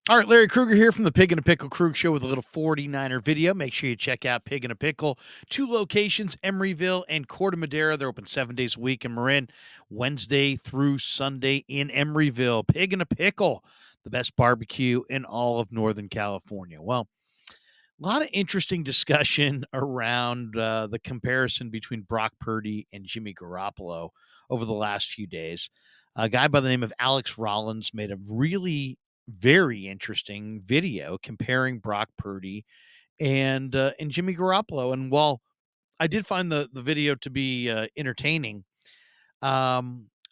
All right, Larry Krueger here from the Pig and a Pickle Krug Show with a little 49er video. Make sure you check out Pig and a Pickle. Two locations, Emeryville and Corte Madera. They're open 7 days a week in Marin, Wednesday through Sunday in Emeryville. Pig and a Pickle, the best barbecue in all of Northern California. Well, a lot of interesting discussion around the comparison between Brock Purdy and Jimmy Garoppolo over the last few days. A guy by the name of Alex Rollins made a really very interesting video comparing Brock Purdy and Jimmy Garoppolo. And while I did find the video to be entertaining, I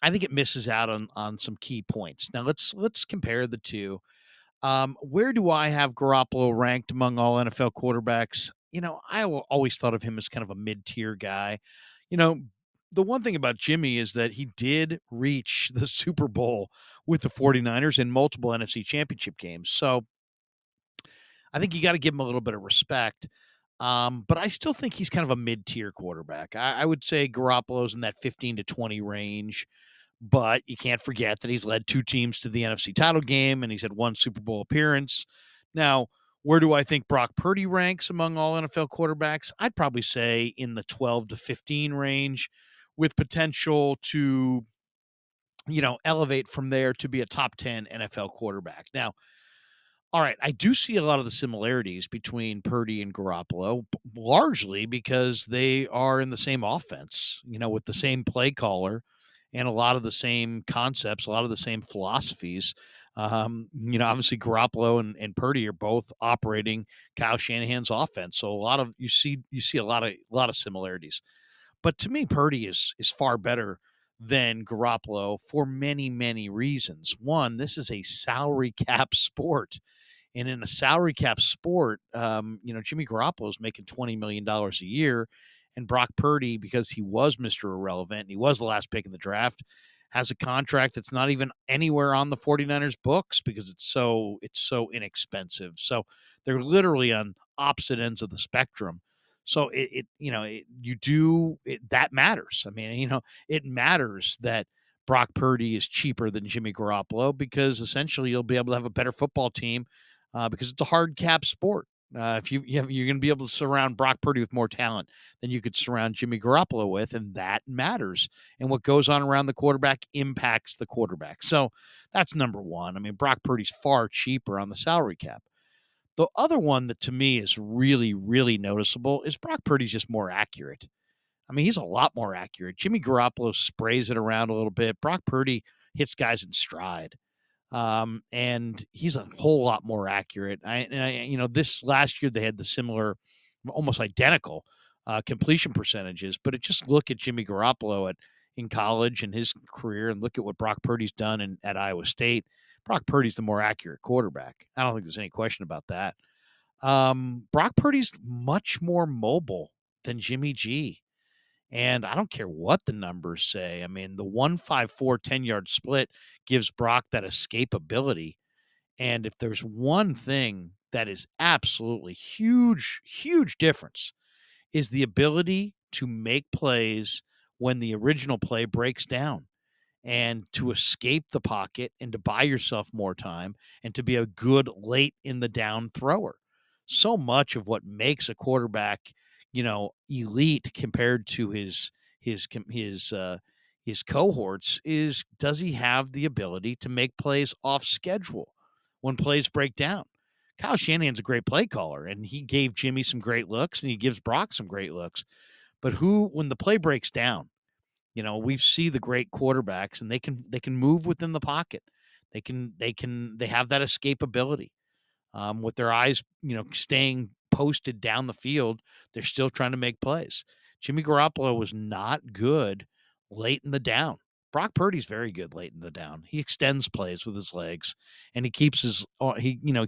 think it misses out on some key points. Now let's compare the two. Where do I have Garoppolo ranked among all NFL quarterbacks? Always thought of him as kind of a mid-tier guy. You know, the one thing about Jimmy is that he did reach the Super Bowl with the 49ers in multiple NFC championship games. So I think you got to give him a little bit of respect. But I still think he's kind of a mid-tier quarterback. I would say Garoppolo's in that 15 to 20 range. But you can't forget that he's led two teams to the NFC title game and he's had one Super Bowl appearance. Now, where do I think Brock Purdy ranks among all NFL quarterbacks? I'd probably say in the 12 to 15 range with potential to, elevate from there to be a top 10 NFL quarterback. Now, all right, I do see a lot of the similarities between Purdy and Garoppolo, largely because they are in the same offense, with the same play caller and a lot of the same concepts, a lot of the same philosophies. Obviously Garoppolo and Purdy are both operating Kyle Shanahan's offense, so a lot of you see a lot of similarities. But to me, Purdy is far better than Garoppolo for many many reasons. One, this is a salary cap sport. And in a salary cap sport, Jimmy Garoppolo is making $20 million a year, and Brock Purdy, because he was Mr. Irrelevant and he was the last pick in the draft, has a contract that's not even anywhere on the 49ers books because it's so inexpensive. So they're literally on opposite ends of the spectrum. So that matters. I mean, it matters that Brock Purdy is cheaper than Jimmy Garoppolo because essentially you'll be able to have a better football team because it's a hard cap sport. If you're going to be able to surround Brock Purdy with more talent than you could surround Jimmy Garoppolo with, and that matters. And what goes on around the quarterback impacts the quarterback. So that's number one. I mean, Brock Purdy's far cheaper on the salary cap. The other one that to me is really, really noticeable is Brock Purdy's just more accurate. I mean, he's a lot more accurate. Jimmy Garoppolo sprays it around a little bit. Brock Purdy hits guys in stride. And he's a whole lot more accurate. This last year they had the similar, almost identical completion percentages, but just look at Jimmy Garoppolo in college and his career, and look at what Brock Purdy's done at Iowa State. Brock Purdy's the more accurate quarterback. I don't think there's any question about that. Brock Purdy's much more mobile than Jimmy G. And I don't care what the numbers say. I mean, the 154 10-yard split gives Brock that escapability. And if there's one thing that is absolutely huge, huge difference is the ability to make plays when the original play breaks down and to escape the pocket and to buy yourself more time and to be a good late in the down thrower. So much of what makes a quarterback, elite compared to his his uh, his cohorts is, does he have the ability to make plays off schedule when plays break down? Kyle Shanahan's a great play caller, and he gave Jimmy some great looks, and he gives Brock some great looks. But when the play breaks down, we see the great quarterbacks, and they can move within the pocket. They have that escapability. With their eyes, staying posted down the field, they're still trying to make plays. Jimmy Garoppolo was not good late in the down. Brock Purdy's very good late in the down. He extends plays with his legs, and he keeps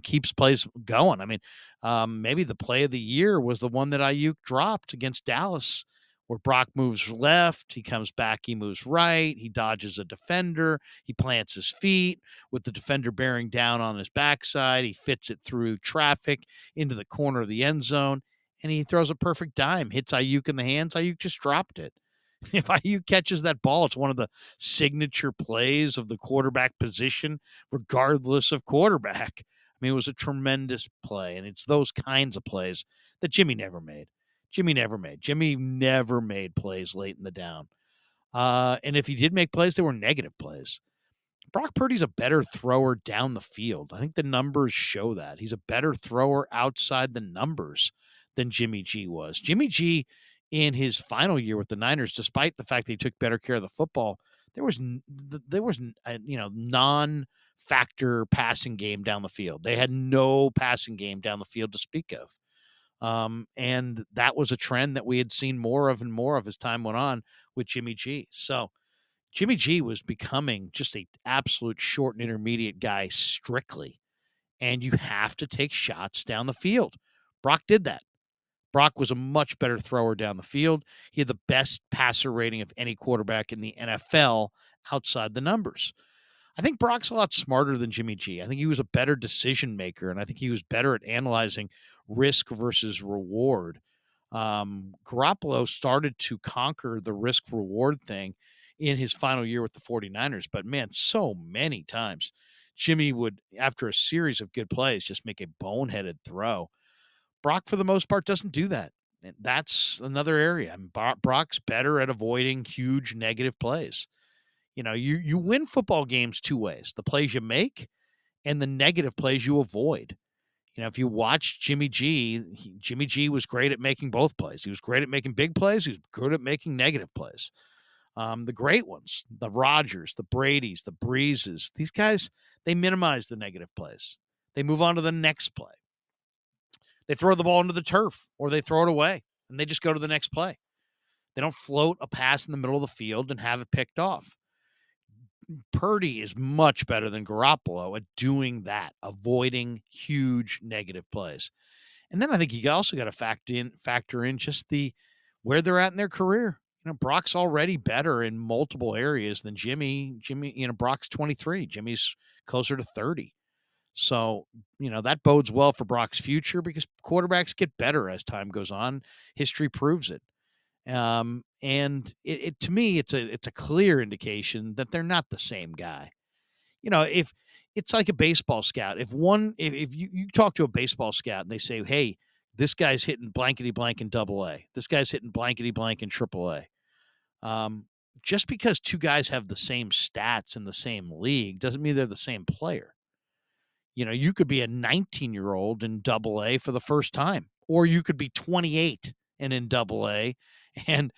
keeps plays going. I mean, maybe the play of the year was the one that Ayuk dropped against Dallas, where Brock moves left, he comes back, he moves right, he dodges a defender, he plants his feet with the defender bearing down on his backside. He fits it through traffic into the corner of the end zone, and he throws a perfect dime, hits Ayuk in the hands. Ayuk just dropped it. If Ayuk catches that ball, it's one of the signature plays of the quarterback position, regardless of quarterback. mean, it was a tremendous play, and it's those kinds of plays that Jimmy never made. Jimmy never made. Jimmy never made plays late in the down. And if he did make plays, they were negative plays. Brock Purdy's a better thrower down the field. I think the numbers show that. He's a better thrower outside the numbers than Jimmy G was. Jimmy G, in his final year with the Niners, despite the fact that he took better care of the football, there was non-factor passing game down the field. They had no passing game down the field to speak of. And that was a trend that we had seen more of and more of as time went on with Jimmy G. So Jimmy G was becoming just a absolute short and intermediate guy strictly, and you have to take shots down the field. Brock did that. Brock was a much better thrower down the field. He had the best passer rating of any quarterback in the NFL outside the numbers. I think Brock's a lot smarter than Jimmy G. I think he was a better decision maker, and I think he was better at analyzing risk versus reward. Garappolo started to conquer the risk reward thing in his final year with the 49ers, but man, so many times Jimmy would, after a series of good plays, just make a boneheaded throw. Brock, for the most part, doesn't do that. And that's another area. I mean, Brock's better at avoiding huge negative plays. You win football games two ways: the plays you make and the negative plays you avoid. If you watch Jimmy G, Jimmy G was great at making both plays. He was great at making big plays. He was good at making negative plays. The great ones, the Rodgers, the Bradys, the Breezes, these guys, they minimize the negative plays. They move on to the next play. They throw the ball into the turf or they throw it away and they just go to the next play. They don't float a pass in the middle of the field and have it picked off. Purdy is much better than Garappolo at doing that, avoiding huge negative plays. And then I think you also got to factor in just where they're at in their career. Brock's already better in multiple areas than Jimmy. Brock's 23. Jimmy's closer to 30. So, that bodes well for Brock's future because quarterbacks get better as time goes on. History proves it. And it to me, it's a clear indication that they're not the same guy. If it's like a baseball scout, if you talk to a baseball scout and they say, hey, this guy's hitting blankety blank in double A, this guy's hitting blankety blank in triple A. Just because two guys have the same stats in the same league doesn't mean they're the same player. You could be a 19-year-old in double A for the first time, or you could be 28 and in double A, and,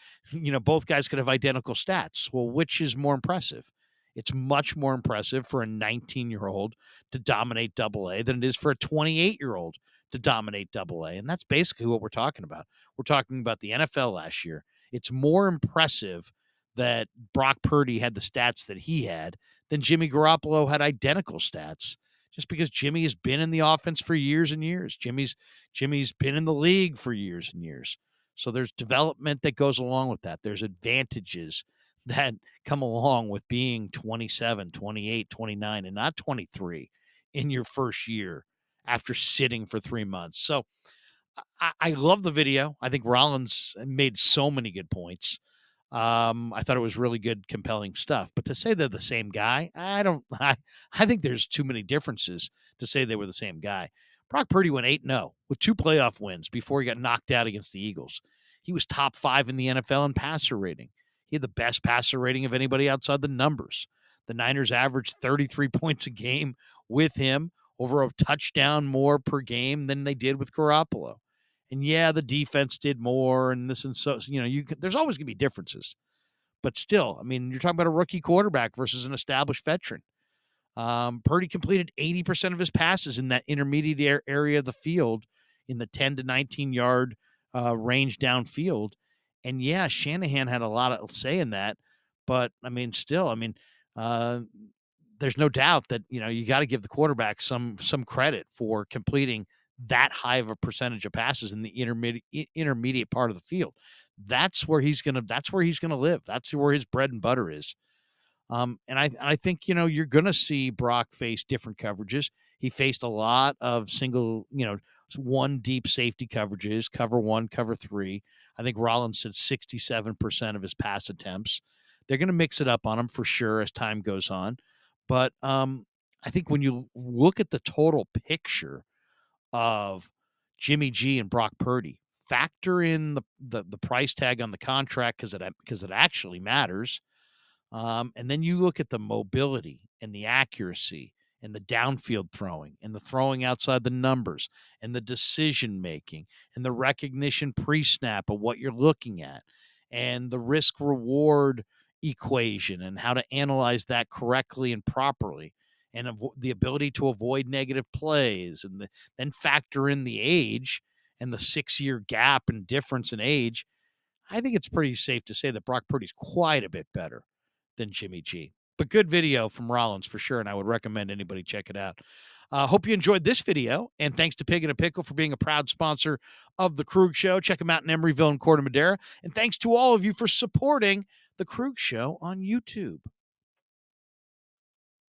both guys could have identical stats. Well, which is more impressive? It's much more impressive for a 19-year-old to dominate double A than it is for a 28-year-old to dominate double A. And that's basically what we're talking about. We're talking about the NFL last year. It's more impressive that Brock Purdy had the stats that he had than Jimmy Garoppolo had identical stats, just because Jimmy has been in the offense for years and years. Jimmy's been in the league for years and years. So there's development that goes along with that. There's advantages that come along with being 27, 28, 29, and not 23 in your first year after sitting for 3 months. So I love the video. I think Rollins made so many good points. I thought it was really good, compelling stuff. But to say they're the same guy, I don't. I think there's too many differences to say they were the same guy. Brock Purdy went 8-0 with 2 playoff wins before he got knocked out against the Eagles. He was top 5 in the NFL in passer rating. He had the best passer rating of anybody outside the numbers. The Niners averaged 33 points a game with him, over a touchdown more per game than they did with Garappolo. And yeah, the defense did more and this and so, there's always going to be differences. But still, I mean, you're talking about a rookie quarterback versus an established veteran. Purdy completed 80% of his passes in that intermediate area of the field in the 10 to 19 yard range downfield. And yeah, Shanahan had a lot of say in that. But I mean, still, there's no doubt that, you got to give the quarterback some credit for completing that high of a percentage of passes in the intermediate part of the field. That's where he's going to live. That's where his bread and butter is. And I think, you're going to see Brock face different coverages. He faced a lot of single, one deep safety coverages, cover 1, cover 3. I think Rollins said 67% of his pass attempts. They're going to mix it up on him for sure as time goes on. But I think when you look at the total picture of Jimmy G and Brock Purdy, factor in the price tag on the contract because it actually matters. And then you look at the mobility and the accuracy and the downfield throwing and the throwing outside the numbers and the decision making and the recognition pre snap of what you're looking at and the risk reward equation and how to analyze that correctly and properly and the ability to avoid negative plays and then factor in the age and the 6 year gap and difference in age. I think it's pretty safe to say that Brock Purdy's quite a bit better than Jimmy G. But good video from Rollins for sure, and I would recommend anybody check it out. Hope you enjoyed this video, and thanks to Pig and a Pickle for being a proud sponsor of The Krug Show. Check them out in Emeryville and Corte Madera. And thanks to all of you for supporting The Krug Show on YouTube.